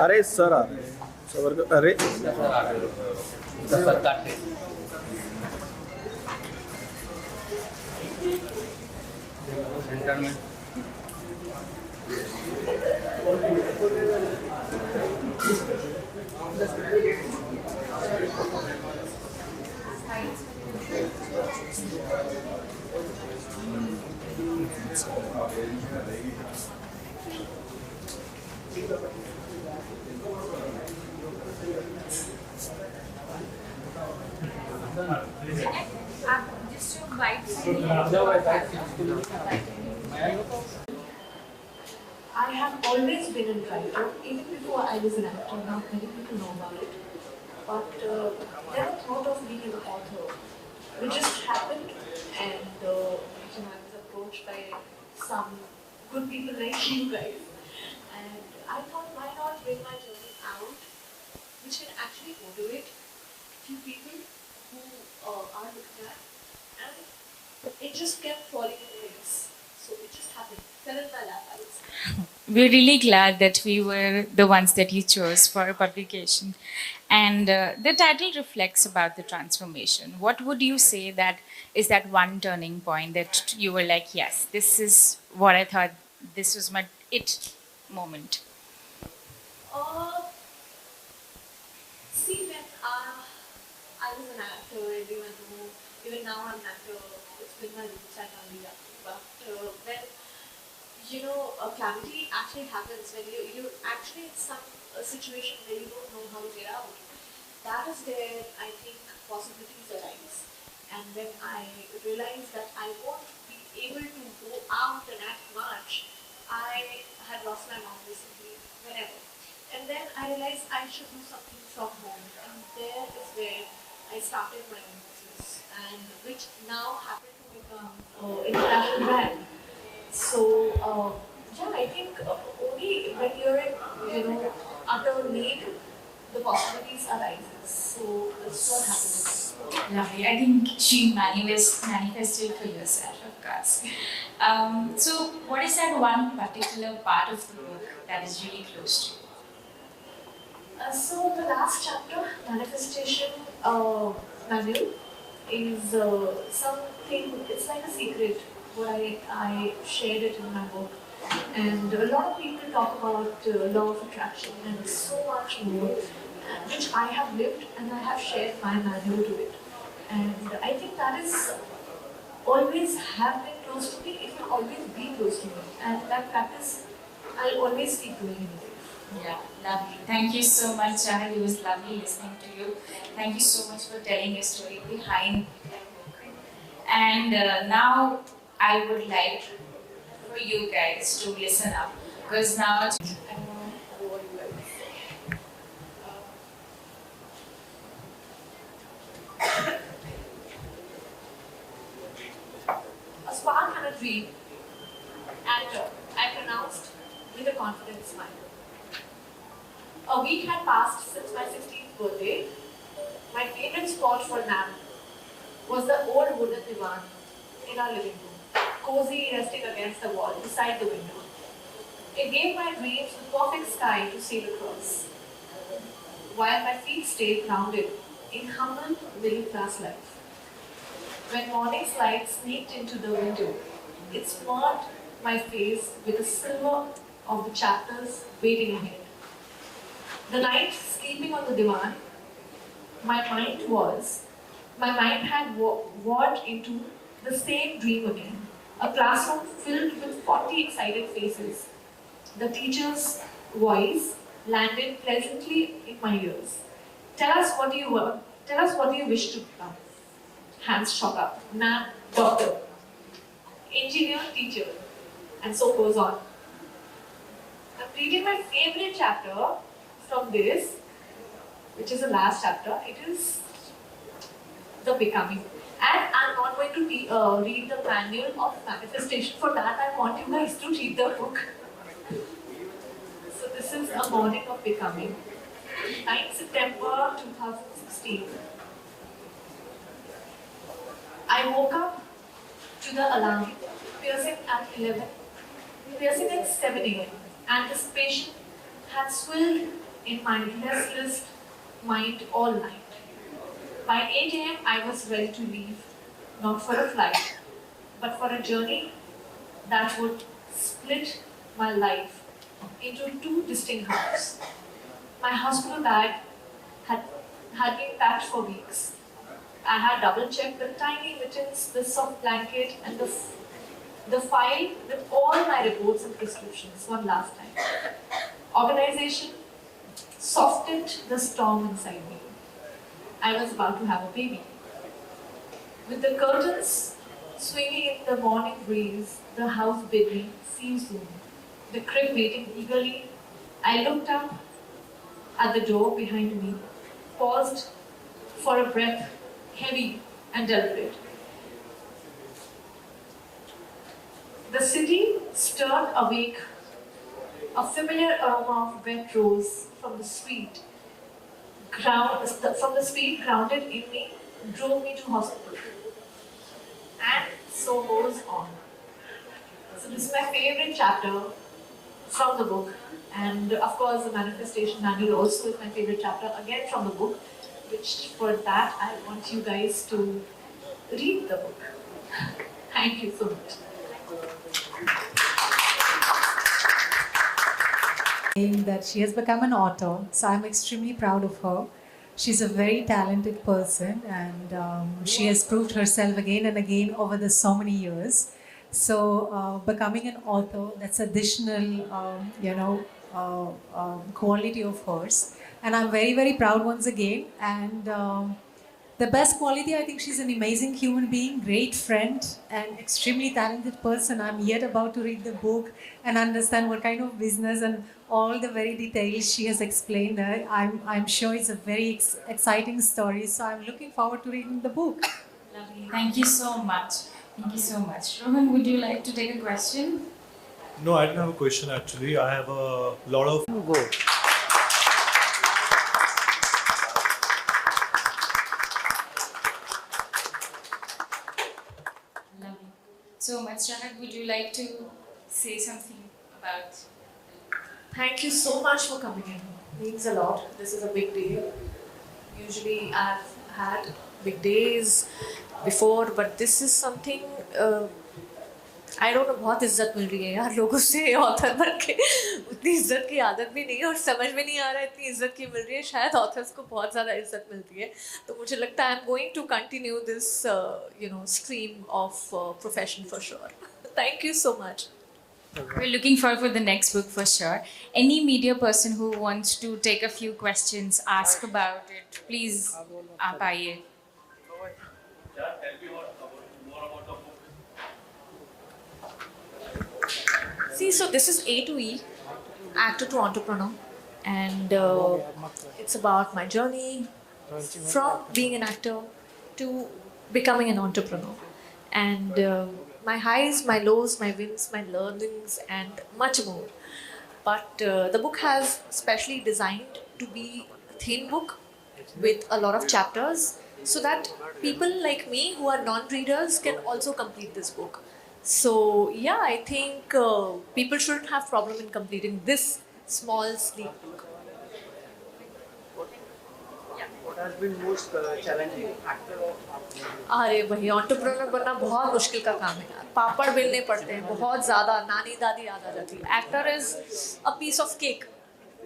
अरे सर आ रहे हैं सबर को अरे सर काटे सेंटर में Just your bites. I have always been a writer, even before I was an actor. Not many people know about it, but never thought of being an author. It just happened, and I was approached by some good people like you guys, and I thought, why not bring my journey out, which can actually motivate few people who are looking at, and it just kept falling in place. So it just happened, fell in my lap, I would say. We're really glad that we were the ones that you chose for publication. And the title reflects about the transformation. What would you say that is that one turning point that you were like, yes, this is what I thought, this was my it moment? Uh, See, when I was an actor, everyone knew, even now I'm an actor, it's been my roots, I can't be actor. But when, a calamity actually happens, when you're actually in some situation where you don't know how to get out, that is where I think possibilities arise. And when I realized that I won't be able to go out and act much, I had lost my mom recently, whenever. And then I realized I should do something from home. And there is where I started my own business, and which now happened to become international brand. So yeah, I think only when you're in, utter need, the possibilities arises. So that's what happened. Lovely. I think she manifested for yourself, of course. So, what is that one particular part of the book that is really close to you? So the last chapter, manifestation manual, is something. It's like a secret. What I shared it in my book, and a lot of people talk about law of attraction and so much more, which I have lived and I have shared my manual to it. And I think that is always have been close to me. It will always be close to me, and that practice I'll always keep doing in life. Yeah, lovely. Thank you so much, Chahal. It was lovely listening to you. Thank you so much for telling your story behind that book. And now I would like for you guys to listen up because now I don't know what you guys. A spark and a dream, and I pronounced with a confident smile. A week had passed since my 16th birthday. My favorite spot for nap was the old wooden divan in our living room, cozy resting against the wall beside the window. It gave my dreams the perfect sky to sail across, while my feet stayed grounded in humble middle class life. When morning's light sneaked into the window, it smudged my face with the silver of the chapters waiting ahead. The night sleeping on the divan, my mind had warped into the same dream again. A classroom filled with 40 excited faces. The teacher's voice landed pleasantly in my ears. Tell us what you were. Tell us what you wish to become. Hands shot up. Ma'am, doctor, engineer, teacher, and so goes on. I'm reading my favorite chapter from this, which is the last chapter. It is the becoming. And I'm not going to read the manual of manifestation. For that, I want you guys to read the book. So this is a morning of becoming. 9th September 2016. I woke up to the alarm, piercing at 11, piercing at 7 a.m. Anticipation had swirled in my restless mind all night. By 8 a.m., I was ready to leave, not for a flight, but for a journey that would split my life into two distinct halves. My hospital bag had, had been packed for weeks. I had double checked the tiny mittens, the soft blanket, and the file with all my reports and prescriptions one last time. Organization softened the storm inside me. I was about to have a baby. With the curtains swinging in the morning breeze, the house bid me see you soon. The crib waiting eagerly, I looked up at the door behind me, paused for a breath, heavy and deliberate. The city stirred awake, a familiar aroma of wet rose from the street. From the street grounded in me, drove me to hospital. And so goes on. So this is my favorite chapter from the book. And of course the manifestation manual also is my favorite chapter, again from the book, which for that I want you guys to read the book. Thank you so much. Saying that she has become an author, so I'm extremely proud of her. She's a very talented person, and she has proved herself again and again over the so many years. So becoming an author, that's additional, quality of hers, and I'm very, very proud once again. And the best quality, I think she's an amazing human being, great friend, and extremely talented person. I'm yet about to read the book and understand what kind of business and all the very details she has explained there. I'm sure it's a very exciting story, so I'm looking forward to reading the book. Lovely. Thank you so much. Thank you so much. Rohan, would you like to take a question? No, I don't have a question actually. I have a lot of. Lovely. So, Chanak, would you like to say something about? Thank you so much for coming in. Means a lot. This is a big day. Usually I've had big days before, but this is something I don't know, बहुत इज्जत मिल रही है यार लोगों से author बन के. उतनी इज्जत की आदत भी नहीं है और समझ में नहीं आ रहा है इतनी इज्जत की मिल रही है. शायद ऑथर्स को बहुत ज़्यादा इज्जत मिलती है. तो मुझे लगता है I am going to continue this stream of profession for sure. Thank you so much. We're looking forward for the next book for sure. Any media person who wants to take a few questions, ask about it, please आप आइए. See, so this is A to E, Actor to Entrepreneur, and it's about my journey from being an actor to becoming an entrepreneur, and my highs, my lows, my wins, my learnings, and much more. But the book has specially designed to be a thin book with a lot of chapters, so that people like me who are non-readers can also complete this book. So yeah, I think people shouldn't have problem in completing this small sleek book. What has been most challenging actor? अरे भाई, entrepreneur बनना बहुत मुश्किल का काम है यार. पापड़ बेलने पड़ते हैं बहुत ज़्यादा, नानी दादी याद आ जाती है. Actor is a piece of cake,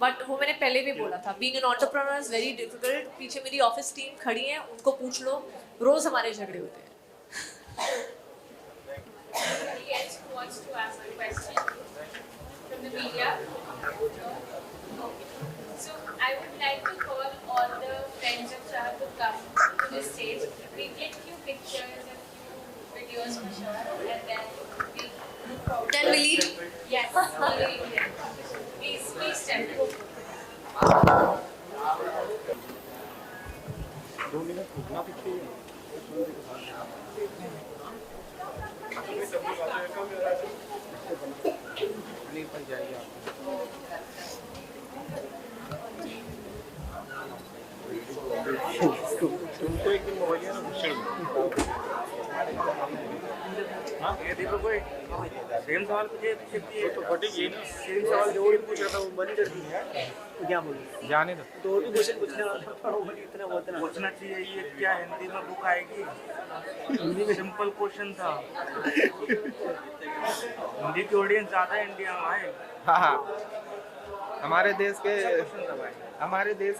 but वो मैंने पहले भी बोला था, being an entrepreneur is very difficult. पीछे मेरी ऑफिस टीम खड़ी है, उनको पूछ लो, रोज हमारे झगड़े होते हैं. Anybody else who wants to ask a question from the media? Okay. So I would like to call all the friends of Shah to come to the stage. We get few pictures and few videos for sure, and then we look forward. Then we'll eat. Yes, we'll eat them. Please stand. नहीं बन जाएगी आपको. तुमको एक दिन mobile ना ये देखो कोई सेम सवाल पूछे तो फटी गई ना। सेम सवाल जो भी पूछ रहा था वो बंद कर दिया है तो क्या बोलूं जाने दो। तो भी क्वेश्चन पूछने वाला था वो इतना बहुत ना पूछना चाहिए ये क्या हिंदी में बुक आएगी? हिंदी में सिंपल क्वेश्चन था। हिंदी की ऑडियंस ज़्यादा है इंडिया में आए। हाँ हाँ, हमारे देश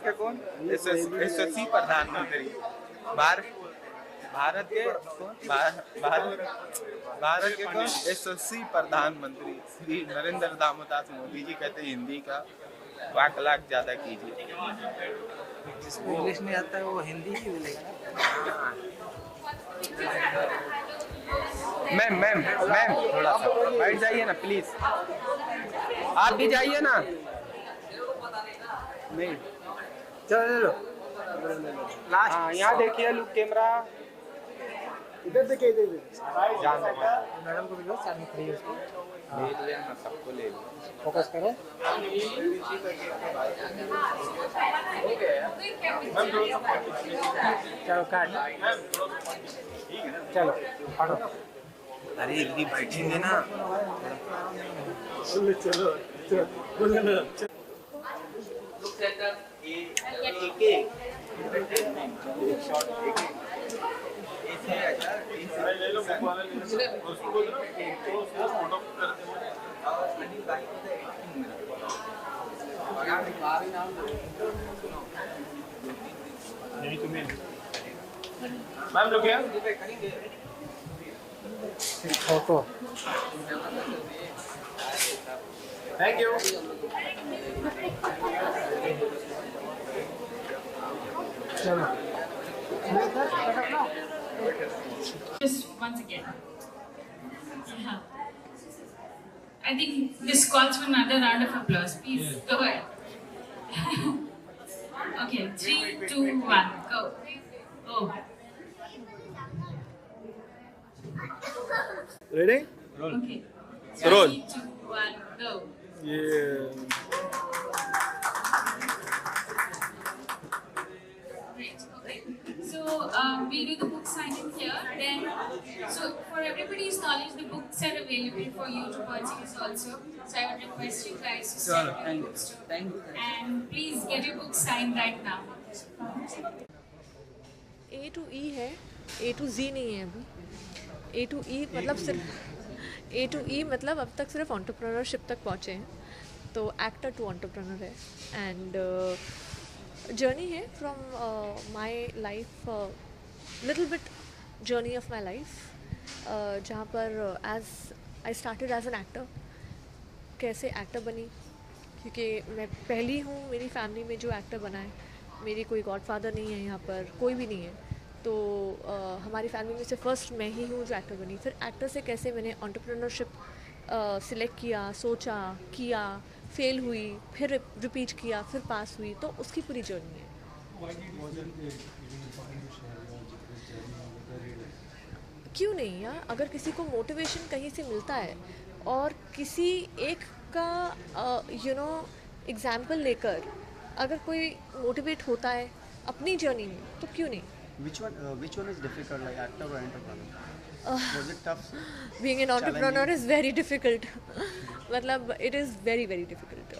के कौन यशस्वी प्रधानमंत्री भारत के कौन भारत के कौन यशस्वी प्रधानमंत्री श्री नरेंद्र दामोदर मोदी जी कहते हैं हिंदी का वाकलाग ज्यादा कीजिए। जिसको इंग्लिश नहीं आता है वो हिंदी ही बोलेगा ना। मैम थोड़ा सा बैठ जाइए ना प्लीज, आप भी जाइए ना। नहीं चलो ले लो लास्ट हाँ, यहाँ देखिए लुक कैमरा, इधर देखिए इधर जान दो। मैडम को भी लो साथ में खड़ी है उसको ले लिया ना, सबको ले लिया। फोकस करो चलो काट चलो काटो अरे एक भी बैठेंगे ना। चलो बोलो ना मैम रुकिए। Photo thank you. चलो Just once again. Yeah. I think this calls for another round of applause. Please go ahead. Okay, 3, 2, 1, go. Oh. Ready Okay. Roll. 3, 2, 1, go. ये Great. Okay. So we'll do the book signing here. Then, so for everybody's knowledge, the books are available for you to purchase also. So I would request you guys to step to the bookstore and please get your book signed right now. A to E है, A to Z नहीं है अभी। A to E मतलब सिर्फ A to E मतलब अब तक सिर्फ एंटरप्रेन्योरशिप तक पहुँचे हैं, तो एक्टर टू एंटरप्रेन्योर है एंड जर्नी है from my life, little bit journey of my life, जहाँ पर as I started as an actor, कैसे एक्टर बनी, क्योंकि मैं पहली हूँ मेरी फैमिली में जो एक्टर बना है। मेरी कोई गॉडफादर नहीं है, यहाँ पर कोई भी नहीं है, तो हमारी फैमिली में से फर्स्ट मैं ही हूँ जो एक्टर बनी। फिर एक्टर से कैसे मैंने एंटरप्रेन्योरशिप सिलेक्ट किया, सोचा, किया, फेल हुई, फिर रिपीट किया, फिर पास हुई, तो उसकी पूरी जर्नी है। क्यों नहीं यार, अगर किसी को मोटिवेशन कहीं से मिलता है और किसी एक का एग्जाम्पल लेकर अगर कोई मोटिवेट होता है अपनी जर्नी में, तो क्यों नहीं। Which one is difficult, like actor or entrepreneur? Was it tough? Being an entrepreneur is very difficult. मतलब it is very very difficult.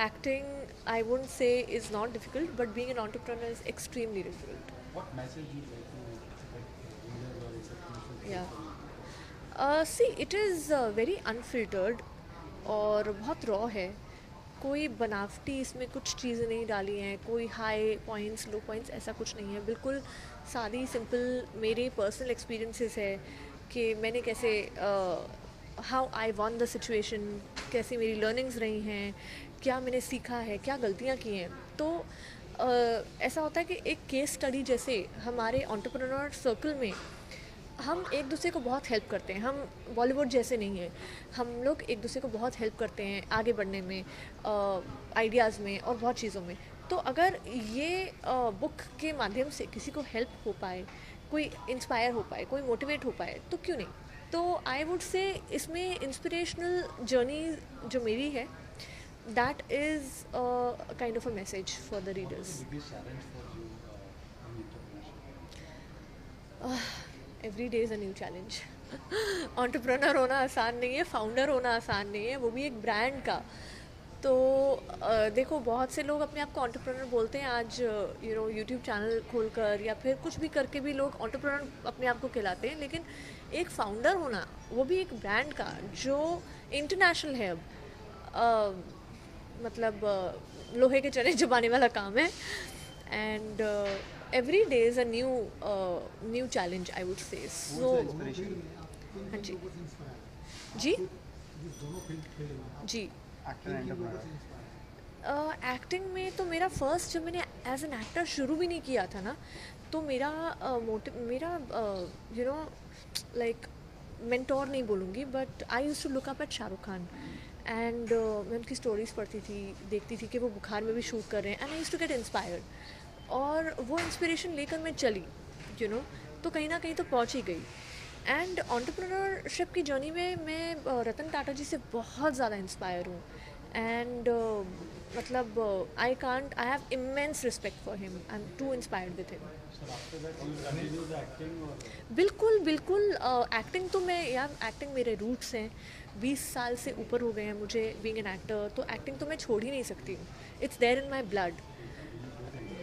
Acting I wouldn't say is not difficult, but being an entrepreneur is extremely difficult. What message you like to readers or acceptance? Yeah. See, it is very unfiltered और बहुत raw है। कोई बनावटी इसमें कुछ चीज़ें नहीं डाली हैं, कोई हाई पॉइंट्स लो पॉइंट्स ऐसा कुछ नहीं है। बिल्कुल सादी सिंपल मेरे पर्सनल एक्सपीरियंसेस है कि मैंने कैसे how I won the situation, कैसी मेरी लर्निंग्स रही हैं, क्या मैंने सीखा है, क्या गलतियाँ की हैं। तो ऐसा होता है कि एक केस स्टडी जैसे हमारे एंटरप्रेन्योर सर्कल में हम एक दूसरे को बहुत हेल्प करते हैं। हम बॉलीवुड जैसे नहीं हैं, हम लोग एक दूसरे को बहुत हेल्प करते हैं आगे बढ़ने में, आइडियाज़ में और बहुत चीज़ों में। तो अगर ये बुक के माध्यम से किसी को हेल्प हो पाए, कोई इंस्पायर हो पाए, कोई मोटिवेट हो पाए, तो क्यों नहीं। तो आई वुड से इसमें इंस्पिरेशनल जर्नी जो मेरी है, that is kind of a message for the readers. Biggest challenge for you in entrepreneurship? Every day is a new challenge. Entrepreneur होना आसान नहीं है, फाउंडर होना आसान नहीं है, वो भी एक ब्रांड का। तो देखो, बहुत से लोग अपने आप को एंटरप्रेन्योर बोलते हैं आज, यूट्यूब चैनल खोलकर या फिर कुछ भी करके भी लोग एंटरप्रेन्योर अपने आप को कहलाते हैं, लेकिन एक फाउंडर होना, वो भी एक ब्रांड का जो इंटरनेशनल है अब, मतलब लोहे के चने चबाने वाला काम है। And every day is a new challenge, I would say. So हाँ जी जी जी। Actor entrepreneur. एक्टिंग में तो मेरा फर्स्ट, जब मैंने एज एन एक्टर शुरू भी नहीं किया था ना, तो मेरा मोटिव, मेरा लाइक मेंटोर नहीं बोलूँगी, but I use to look up at Shahrukh Khan. And मैं उनकी स्टोरीज़ पढ़ती थी, देखती थी कि वो बुखार में भी शूट कर रहे हैं, and I use to get inspired, और वो इंस्पिरेशन लेकर मैं चली, तो कहीं ना कहीं तो पहुँच ही गई। एंड एंटरप्रेन्योरशिप की जर्नी में मैं रतन टाटा जी से बहुत ज़्यादा इंस्पायर हूँ। एंड मतलब I have immense respect for him, I am too inspired with him. बिल्कुल बिल्कुल। एक्टिंग तो मैं यार, एक्टिंग मेरे रूट्स हैं, 20 साल से ऊपर हो गए हैं मुझे बीइंग एन एक्टर, तो एक्टिंग तो मैं छोड़ ही नहीं सकती हूँ, it's there in my blood.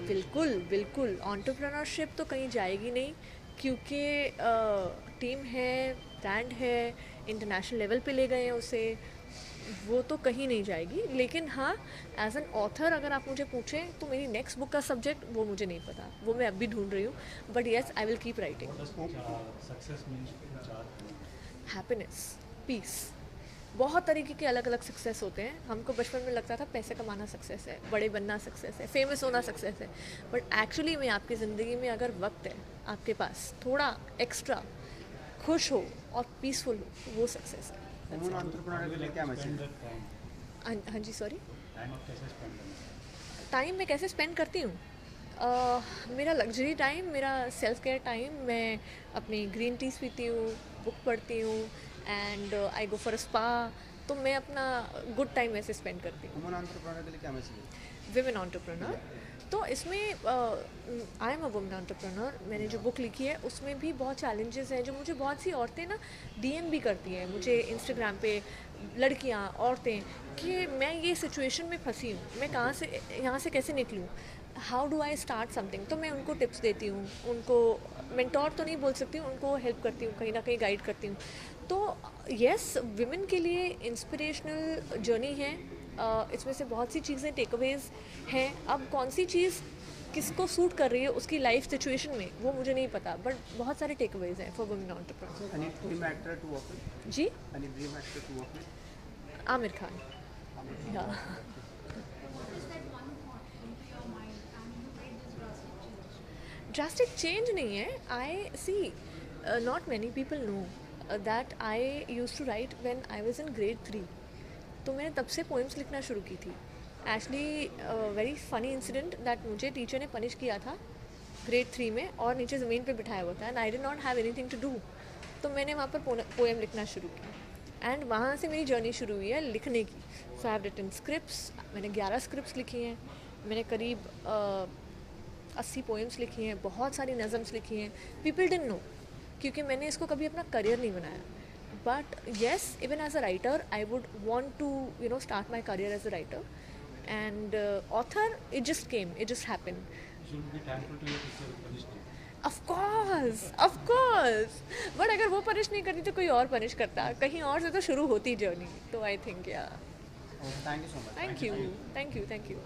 बिल्कुल बिल्कुल, एंटरप्रेन्योरशिप तो कहीं जाएगी नहीं, क्योंकि टीम है, ब्रांड है, इंटरनेशनल लेवल पे ले गए हैं उसे, वो तो कहीं नहीं जाएगी। लेकिन हाँ, एज एन ऑथर अगर आप मुझे पूछें तो मेरी नेक्स्ट बुक का सब्जेक्ट वो मुझे नहीं पता, वो मैं अब भी ढूंढ रही हूँ, but yes I will keep writing. Happiness, peace, बहुत तरीके के अलग अलग सक्सेस होते हैं। हमको बचपन में लगता था पैसे कमाना सक्सेस है, बड़े बनना सक्सेस है, फेमस होना सक्सेस है, बट एक्चुअली में आपकी ज़िंदगी में अगर वक्त है आपके पास थोड़ा एक्स्ट्रा, खुश हो और पीसफुल हो, वो सक्सेस है। वुमेन एंटरप्रेन्योर के लिए क्या मैसेज? हाँ जी, सॉरी। टाइम मैं कैसे स्पेंड करती हूँ? मेरा लग्जरी टाइम, मेरा सेल्फ केयर टाइम, मैं अपनी ग्रीन टीज पीती हूँ, बुक पढ़ती हूँ, and I go for a spa. तो मैं अपना गुड टाइम ऐसे स्पेंड करती हूँ। वुमेन एंटरप्रेन्योर के लिए क्या मैसेज है? विमेन एंटरप्रेन्योर, तो इसमें I am a women entrepreneur, मैंने जो बुक लिखी है उसमें भी बहुत चैलेंजेस हैं, जो मुझे बहुत सी औरतें ना डीएम भी करती हैं मुझे इंस्टाग्राम पे, लड़कियां, औरतें, कि मैं ये सिचुएशन में फंसी हूँ, मैं कहाँ से, यहाँ से कैसे निकलूँ, how do I start something. तो मैं उनको टिप्स देती हूँ, उनको मेंटोर तो नहीं बोल सकती हूँ, उनको हेल्प करती हूँ, कहीं ना कहीं गाइड करती हूँ। तो येस, विमेन के लिए इंस्पिरेशनल जर्नी है। इसमें से बहुत सी चीज़ें टेक अवेज हैं। अब कौन सी चीज़ किसको सूट कर रही है उसकी लाइफ सिचुएशन में, वो मुझे नहीं पता, बट बहुत सारे टेक अवेज हैं for women entrepreneur. Any dream actor to work with? जी, any dream actor to work with? Aamir Khan. या ड्रास्टिक चेंज नहीं है। I see, not many people know that I use to write when I was in grade 3। तो मैंने तब से poems लिखना शुरू की थी। Actually very funny incident that मुझे टीचर ने पनिश किया था ग्रेड 3 में, और नीचे ज़मीन पे बिठाया हुआ था, and I did not have anything to do. तो मैंने वहाँ पर पोएम लिखना शुरू किया, एंड वहाँ से मेरी जर्नी शुरू हुई है लिखने की। सो आई हैव रिटन स्क्रिप्ट्स, मैंने 11 स्क्रिप्ट्स लिखी हैं, मैंने करीब 80 पोएम्स लिखी हैं, बहुत सारी नज़म्स लिखी हैं। पीपल डिडंट नो, क्योंकि मैंने इसको कभी अपना करियर नहीं बनाया। But yes, even as a writer, I would want to, start my career as a writer. And author, it just came, it just happened. You should be thankful to your teacher who punished you. Of course. But अगर वो punish नहीं करती तो कोई और punish करता, कहीं और से तो शुरू होती जर्नी। तो I think, yeah. Thank you so much. Thank you.